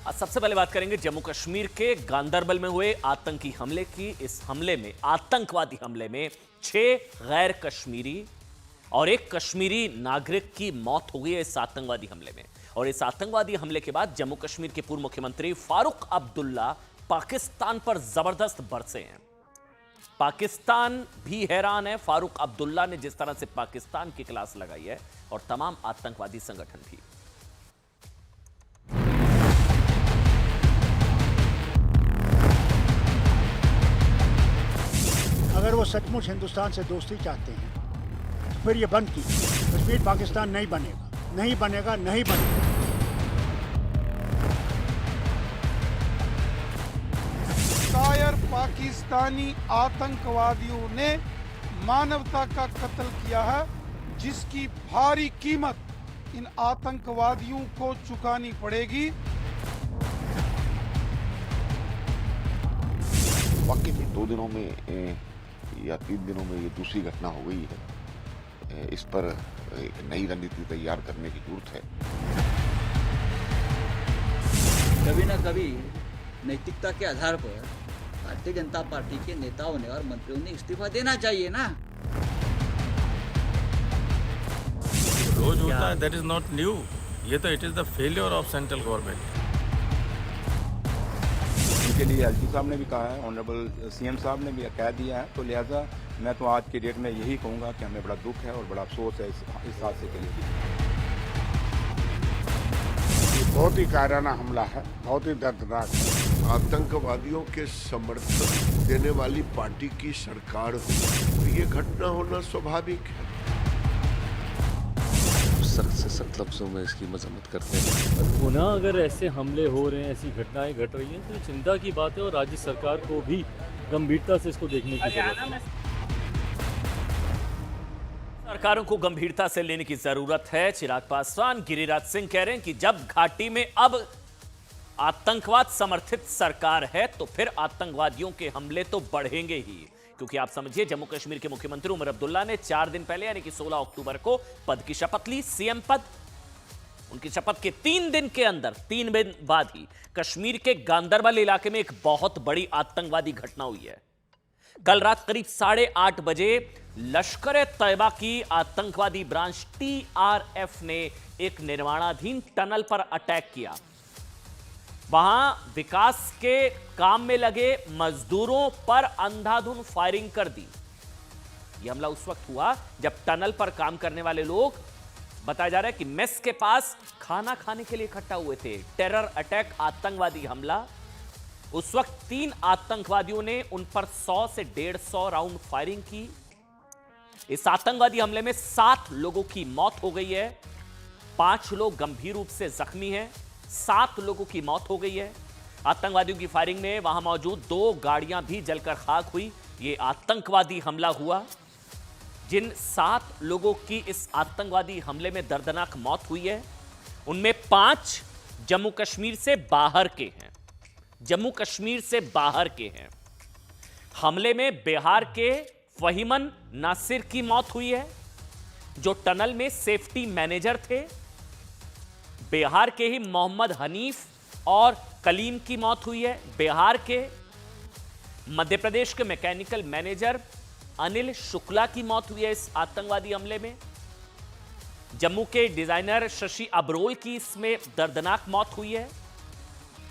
सबसे पहले बात करेंगे जम्मू कश्मीर के गांदरबल में हुए आतंकी हमले की। इस हमले में, आतंकवादी हमले में 6 गैर कश्मीरी और 1 कश्मीरी नागरिक की मौत हो गई है इस आतंकवादी हमले में। और इस आतंकवादी हमले के बाद जम्मू कश्मीर के पूर्व मुख्यमंत्री फारूक अब्दुल्ला पाकिस्तान पर जबरदस्त बरसे हैं। पाकिस्तान भी हैरान है फारूक अब्दुल्ला ने जिस तरह से पाकिस्तान की क्लास लगाई है, और तमाम आतंकवादी संगठन भी। अगर वो सचमुच हिंदुस्तान से दोस्ती चाहते हैं तो फिर ये बंद कीजिए। कश्मीर पाकिस्तान नहीं बनेगा, नहीं बनेगा, नहीं बनेगा। कायर पाकिस्तानी आतंकवादियों ने मानवता का कत्ल किया है, जिसकी भारी कीमत इन आतंकवादियों को चुकानी पड़ेगी। वाकई में 2 दिनों में या 3 दिनों में ये दूसरी घटना हो गई है। इस पर एक नई रणनीति तैयार करने की जरूरत है। कभी ना कभी नैतिकता के आधार पर भारतीय जनता पार्टी के नेताओं ने और मंत्रियों ने इस्तीफा देना चाहिए ना। रोज होता है, दैट इज नॉट न्यू। ये तो it is the failure of central government. के लिए एलजी साहब ने भी कहा है, ऑनरेबल सीएम साहब ने भी कह दिया है, तो लिहाजा मैं तो आज की डेट में यही कहूंगा कि हमें बड़ा दुख है और बड़ा अफसोस है इस हादसे के लिए। बहुत ही कायराना हमला है, बहुत ही दर्दनाक है। आतंकवादियों के समर्थन देने वाली पार्टी की सरकार हो तो ये घटना होना स्वाभाविक है। सख्त से सख्त लफ्जों में इसकी मजम्मत करते हैं। पुनः अगर ऐसे हमले हो रहे हैं, ऐसी घटनाएं घट रही हैं, तो चिंता की बात है और राज्य सरकार को भी गंभीरता से इसको देखने की जरूरत है। सरकारों को गंभीरता से लेने की जरूरत है। चिराग पासवान, गिरिराज सिंह कह रहे हैं कि जब घाटी में अब आतंकवाद समर्थित सरकार है तो फिर आतंकवादियों के हमले तो बढ़ेंगे ही। क्योंकि आप समझिए, जम्मू कश्मीर के मुख्यमंत्री उमर अब्दुल्ला ने 4 दिन पहले यानी कि 16 अक्टूबर को पद की शपथ ली, सीएम पद। उनकी शपथ के 3 दिन के अंदर, 3 दिन बाद ही कश्मीर के गांदरबल इलाके में एक बहुत बड़ी आतंकवादी घटना हुई है। कल रात करीब 8:30 बजे लश्कर ए तैयबा की आतंकवादी ब्रांच TRF ने एक निर्माणाधीन टनल पर अटैक किया। वहां विकास के काम में लगे मजदूरों पर अंधाधुंध फायरिंग कर दी। यह हमला उस वक्त हुआ जब टनल पर काम करने वाले लोग, बताया जा रहा है कि मेस के पास खाना खाने के लिए इकट्ठा हुए थे। टेरर अटैक, आतंकवादी हमला। उस वक्त 3 आतंकवादियों ने उन पर 100 से 150 राउंड फायरिंग की। इस आतंकवादी हमले में 7 लोगों की मौत हो गई है, 5 लोग गंभीर रूप से जख्मी हैं, 7 लोगों की मौत हो गई है। आतंकवादियों की फायरिंग में वहां मौजूद 2 गाड़ियां भी जलकर खाक हुई। यह आतंकवादी हमला हुआ। जिन 7 लोगों की इस आतंकवादी हमले में दर्दनाक मौत हुई है, उनमें 5 जम्मू कश्मीर से बाहर के हैं। जम्मू कश्मीर से बाहर के हैं। हमले में बिहार के फहीमन नासिर की मौत हुई है, जो टनल में सेफ्टी मैनेजर थे। बिहार के ही मोहम्मद हनीफ और कलीम की मौत हुई है। बिहार के मध्य प्रदेश के मैकेनिकल मैनेजर अनिल शुक्ला की मौत हुई है इस आतंकवादी हमले में। जम्मू के डिजाइनर शशि अबरोल की इसमें दर्दनाक मौत हुई है।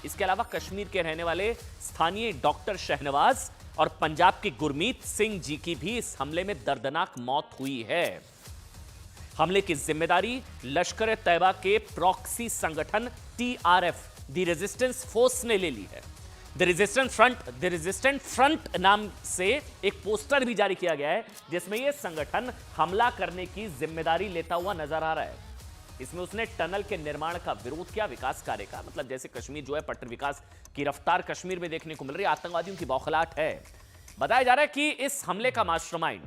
इसके अलावा कश्मीर के रहने वाले स्थानीय डॉक्टर शहनवाज और पंजाब के गुरमीत सिंह जी की भी इस हमले में दर्दनाक मौत हुई है। हमले की जिम्मेदारी लश्कर ए तैयबा के प्रॉक्सी संगठन TRF, द रेजिस्टेंस फोर्स ने ले ली है। द रेजिस्टेंट फ्रंट नाम से एक पोस्टर भी जारी किया गया है, जिसमें यह संगठन हमला करने की जिम्मेदारी लेता हुआ नजर आ रहा है। इसमें उसने टनल के निर्माण का विरोध किया, विकास कार्य का। मतलब जैसे कश्मीर जो है, पट्टर विकास की रफ्तार कश्मीर में देखने को मिल रही है, आतंकवादियों की बौखलाहट है। बताया जा रहा है कि इस हमले का मास्टरमाइंड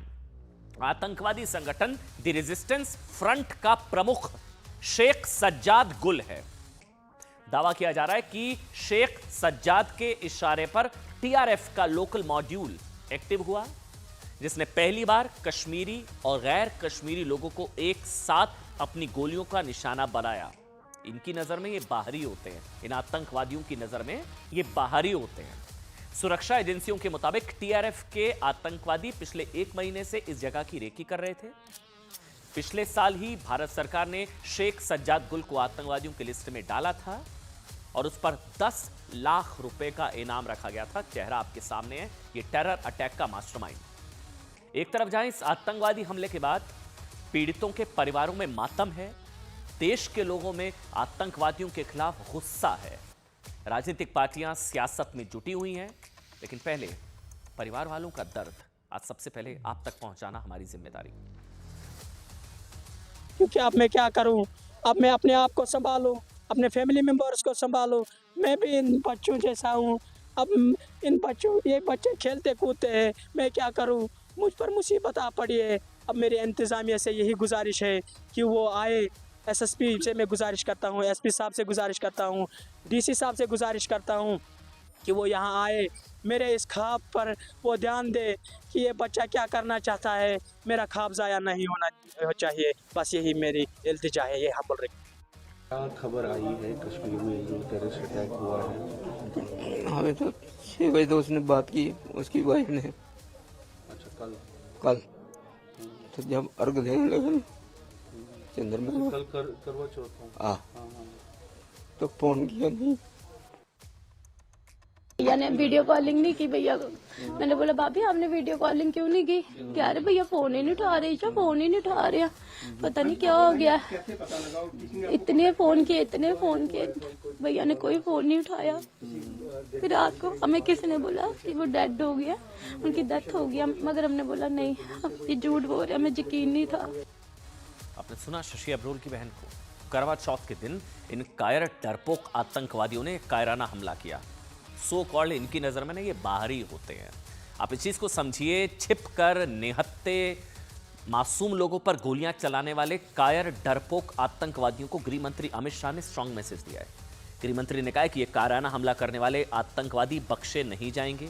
आतंकवादी संगठन द रेजिस्टेंस फ्रंट का प्रमुख शेख सज्जाद गुल है। दावा किया जा रहा है कि शेख सज्जाद के इशारे पर TRF का लोकल मॉड्यूल एक्टिव हुआ, जिसने पहली बार कश्मीरी और गैर कश्मीरी लोगों को एक साथ अपनी गोलियों का निशाना बनाया। इनकी नजर में ये बाहरी होते हैं, इन आतंकवादियों की नजर में ये बाहरी होते हैं। सुरक्षा एजेंसियों के मुताबिक टीआरएफ के आतंकवादी पिछले 1 महीने से इस जगह की रेकी कर रहे थे। पिछले साल ही भारत सरकार ने शेख सज्जाद गुल को आतंकवादियों की लिस्ट में डाला था और उस पर 10 लाख रुपए का इनाम रखा गया था। चेहरा आपके सामने है, ये टेरर अटैक का मास्टरमाइंड। एक तरफ जहां इस आतंकवादी हमले के बाद पीड़ितों के परिवारों में मातम है, देश के लोगों में आतंकवादियों के खिलाफ गुस्सा है। राजनीतिक पार्टियां सियासत में जुटी हुई हैं, लेकिन पहले परिवार वालों का दर्द आज सबसे पहले आप तक पहुंचाना हमारी जिम्मेदारी। क्योंकि अब मैं क्या करूं, अब मैं अपने आप को संभालूं, अपने फैमिली मेंबर्स को संभालूं। मैं भी इन बच्चों जैसा हूं। अब इन बच्चों, ये बच्चे खेलते कूदते हैं, मैं क्या करूं, मुझ पर मुसीबत आ पड़ी है। अब मेरी इंतज़ामिया से यही गुजारिश है कि वो आए। एसएसपी से मैं गुजारिश करता हूं, एसपी साहब से गुजारिश करता हूं, डीसी साहब से गुजारिश करता हूं कि वो यहाँ आए, मेरे इस ख्वाब पर वो ध्यान दे कि ये बच्चा क्या करना चाहता है, मेरा ख्वाब ज़ाया नहीं होना चाहिए। बस यही मेरी इल्तिजा है। ये हम बोल रहे हैं। क्या खबर आई है कश्मीर में जो टेररिस्ट अटैक हुआ है? हमें तो 6 बजे तो उसने बात की, उसकी वाइफ ने। अच्छा, कल तो जब अर्घ देने लगे चंद्रमा, कल करवा चौथ तो फोन किया नहीं। भैया ने वीडियो कॉलिंग नहीं की भैया को। मैंने बोला भाभी आपने वीडियो कॉलिंग क्यों नहीं की? कह रहे भैया फोन ही नहीं उठा रहे, फोन ही नहीं उठा रहे, पता नहीं क्या हो गया। इतने फोन किए भैया ने कोई फोन नहीं उठाया। फिर रात को हमें किसी ने बोला कि वो डेड हो गया, उनकी डेथ हो गया, मगर हमने बोला नहीं, ये झूठ बोल रहे, हमें यकीन नहीं था। आपने सुना शशि अब्रोल की बहन को। करवा चौथ के दिन इन कायर डरपोक आतंकवादियों ने कायराना हमला किया। सो कॉल्ड इनकी नजर में ना ये बाहरी होते हैं। आप इस चीज को समझिए, छिपकर निहत्ते मासूम लोगों पर गोलियां चलाने वाले कायर डरपोक आतंकवादियों को गृह मंत्री अमित शाह ने स्ट्रांग मैसेज दिया है। गृह मंत्री ने कहा है कि ये कायराना हमला करने वाले आतंकवादी बख्शे नहीं जाएंगे।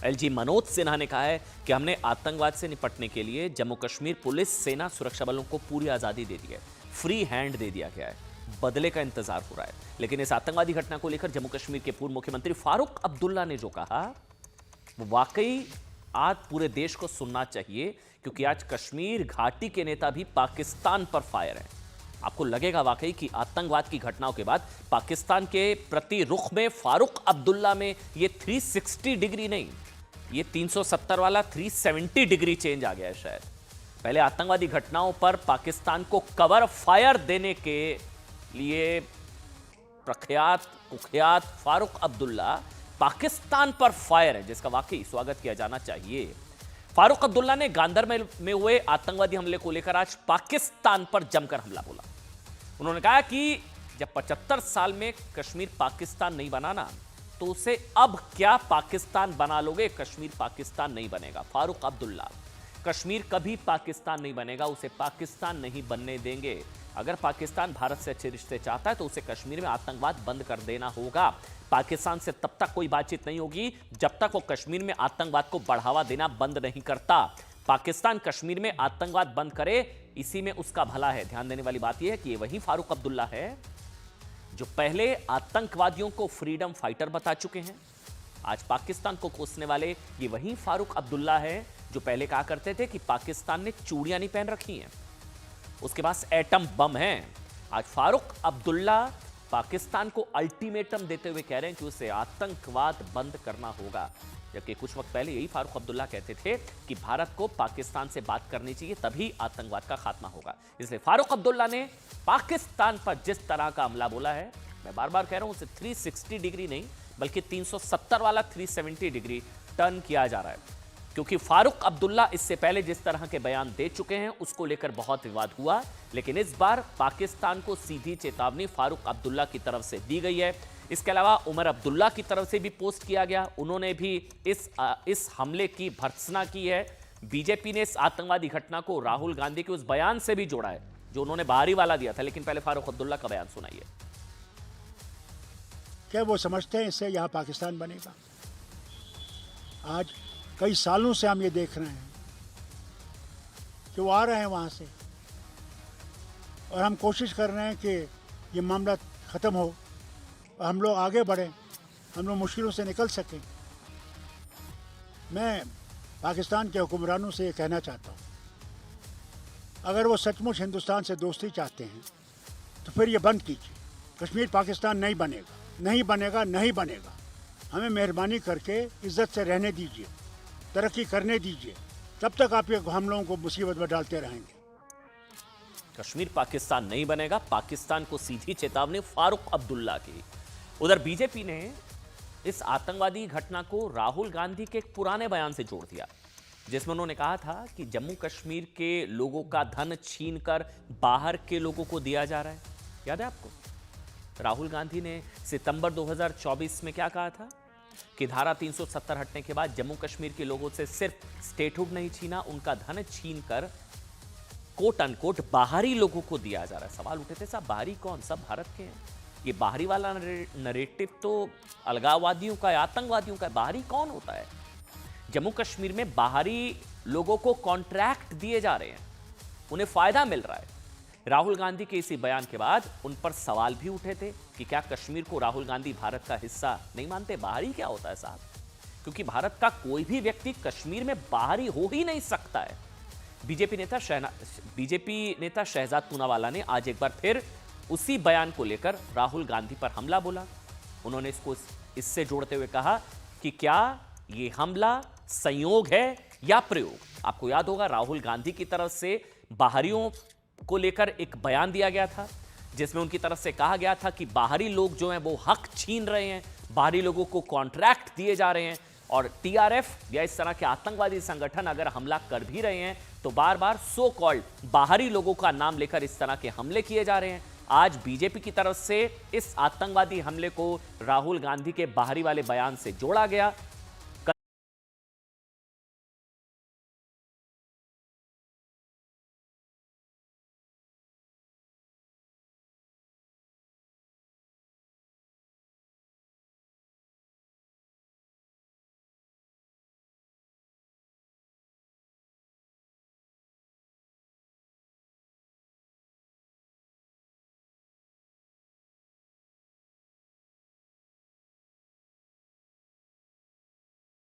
एलजी मनोज सिन्हा ने कहा है कि हमने आतंकवाद से निपटने के लिए जम्मू कश्मीर पुलिस, सेना, सुरक्षा बलों को पूरी आजादी दे दी है, फ्री हैंड दे दिया गया है, बदले का इंतजार हो रहा है। लेकिन इस आतंकवादी घटना को लेकर जम्मू कश्मीर के पूर्व मुख्यमंत्री फारूक अब्दुल्ला ने जो कहा वो वाकई आज पूरे देश को सुनना चाहिए, क्योंकि आज कश्मीर घाटी के नेता भी पाकिस्तान पर फायर हैं। आपको लगेगा वाकई कि आतंकवाद की घटनाओं के बाद पाकिस्तान के प्रति रुख में फारूक अब्दुल्ला में ये 360 डिग्री नहीं, ये 370 वाला 370 डिग्री चेंज आ गया है। शायद पहले आतंकवादी घटनाओं पर पाकिस्तान को कवर फायर देने के लिए प्रख्यात कुख्यात फारूक अब्दुल्ला पाकिस्तान पर फायर है, जिसका वाकई स्वागत किया जाना चाहिए। फारूक अब्दुल्ला ने गांदरबल में हुए आतंकवादी हमले को लेकर आज पाकिस्तान पर जमकर हमला बोला। उन्होंने कहा कि जब 75 साल में कश्मीर पाकिस्तान नहीं बना ना, तो उसे अब क्या पाकिस्तान बना लोगे? कश्मीर पाकिस्तान नहीं बनेगा। फारूक अब्दुल्ला, कश्मीर कभी पाकिस्तान नहीं बनेगा, उसे पाकिस्तान नहीं बनने देंगे। अगर पाकिस्तान भारत से अच्छे रिश्ते चाहता है तो उसे कश्मीर में आतंकवाद बंद कर देना होगा। पाकिस्तान से तब तक कोई बातचीत नहीं होगी जब तक वो कश्मीर में आतंकवाद को बढ़ावा देना बंद नहीं करता। पाकिस्तान कश्मीर में आतंकवाद बंद करे, इसी में उसका भला है। ध्यान देने वाली बात यह है कि ये वही फारूक अब्दुल्ला है जो पहले आतंकवादियों को फ्रीडम फाइटर बता चुके हैं। आज पाकिस्तान को कोसने वाले ये वही फारूक अब्दुल्ला है जो पहले कहा करते थे कि पाकिस्तान ने चूड़ियां नहीं पहन रखी हैं, उसके पास एटम बम है। आज फारूक अब्दुल्ला पाकिस्तान को अल्टीमेटम देते हुए कह रहे हैं कि उसे आतंकवाद बंद करना होगा, जबकि कुछ वक्त पहले यही फारूक अब्दुल्ला कहते थे कि भारत को पाकिस्तान से बात करनी चाहिए, तभी आतंकवाद का खात्मा होगा। इसलिए फारूक अब्दुल्ला ने पाकिस्तान पर जिस तरह का हमला बोला है, मैं बार बार कह रहा हूं, उसे 360 डिग्री नहीं बल्कि 370 वाला 370 डिग्री टर्न किया जा रहा है। क्योंकि फारूक अब्दुल्ला इससे पहले जिस तरह के बयान दे चुके हैं उसको लेकर बहुत विवाद हुआ, लेकिन इस बार पाकिस्तान को सीधी चेतावनी फारूक अब्दुल्ला की तरफ से दी गई है। इसके अलावा उमर अब्दुल्ला की तरफ से भी पोस्ट किया गया, उन्होंने भी इस हमले की भर्त्सना की है। बीजेपी ने इस आतंकवादी घटना को राहुल गांधी के उस बयान से भी जोड़ा है जो उन्होंने बाहरी वाला दिया था। लेकिन पहले फारूक अब्दुल्ला का बयान सुनाइए। क्या वो समझते हैं इससे यहाँ पाकिस्तान बनेगा? आज कई सालों से हम ये देख रहे हैं कि वो आ रहे हैं वहाँ से, और हम कोशिश कर रहे हैं कि ये मामला ख़त्म हो, हम लोग आगे बढ़ें, हम लोग मुश्किलों से निकल सकें। मैं पाकिस्तान के हुक्मरानों से ये कहना चाहता हूँ, अगर वो सचमुच हिंदुस्तान से दोस्ती चाहते हैं तो फिर ये बंद कीजिए। कश्मीर पाकिस्तान नहीं बनेगा, नहीं बनेगा, नहीं बनेगा। हमें मेहरबानी करके इज्जत से रहने दीजिए, तरक्की करने दीजिए, तब तक आप ये हम लोगों को मुसीबत में डालते रहेंगे। कश्मीर पाकिस्तान नहीं बनेगा, पाकिस्तान को सीधी चेतावनी फारूक अब्दुल्ला की। उधर बीजेपी ने इस आतंकवादी घटना को राहुल गांधी के एक पुराने बयान से जोड़ दिया, जिसमें उन्होंने कहा था कि जम्मू कश्मीर के लोगों का धन छीनकर बाहर के लोगों को दिया जा रहा है। याद है आपको? राहुल गांधी ने सितंबर 2024 में क्या कहा था कि धारा 370 हटने के बाद जम्मू कश्मीर के लोगों से सिर्फ स्टेटहुड नहीं छीना, उनका धन छीनकर कोट अनकोट बाहरी लोगों को दिया जा रहा है। सवाल उठे थे, साहब बाहरी कौन? सब भारत के हैं। ये बाहरी वाला नरेटिव तो अलगाववादियों का है, आतंकवादियों का है। बाहरी कौन होता है? जम्मू कश्मीर में बाहरी लोगों को कॉन्ट्रैक्ट दिए जा रहे हैं, उन्हें फायदा मिल रहा है। राहुल गांधी के इसी बयान के बाद उन पर सवाल भी उठे थे कि क्या कश्मीर को राहुल गांधी भारत का हिस्सा नहीं मानते? बाहरी क्या होता है साहब? क्योंकि भारत का कोई भी व्यक्ति कश्मीर में बाहरी हो ही नहीं सकता है। बीजेपी नेता शहजाद पूनावाला ने आज एक बार फिर उसी बयान को लेकर राहुल गांधी पर हमला बोला। उन्होंने इसको इससे जोड़ते हुए कहा कि क्या ये हमला संयोग है या प्रयोग? आपको याद होगा, राहुल गांधी की तरफ से बाहरियों को लेकर एक बयान दिया गया था, जिसमें उनकी तरफ से कहा गया था कि बाहरी लोग जो हैं वो हक छीन रहे हैं, बाहरी लोगों को कॉन्ट्रैक्ट दिए जा रहे हैं, और टीआरएफ या इस तरह के आतंकवादी संगठन अगर हमला कर भी रहे हैं तो बार बार सो कॉल्ड बाहरी लोगों का नाम लेकर इस तरह के हमले किए जा रहे हैं। आज बीजेपी की तरफ से इस आतंकवादी हमले को राहुल गांधी के बाहरी वाले बयान से जोड़ा गया।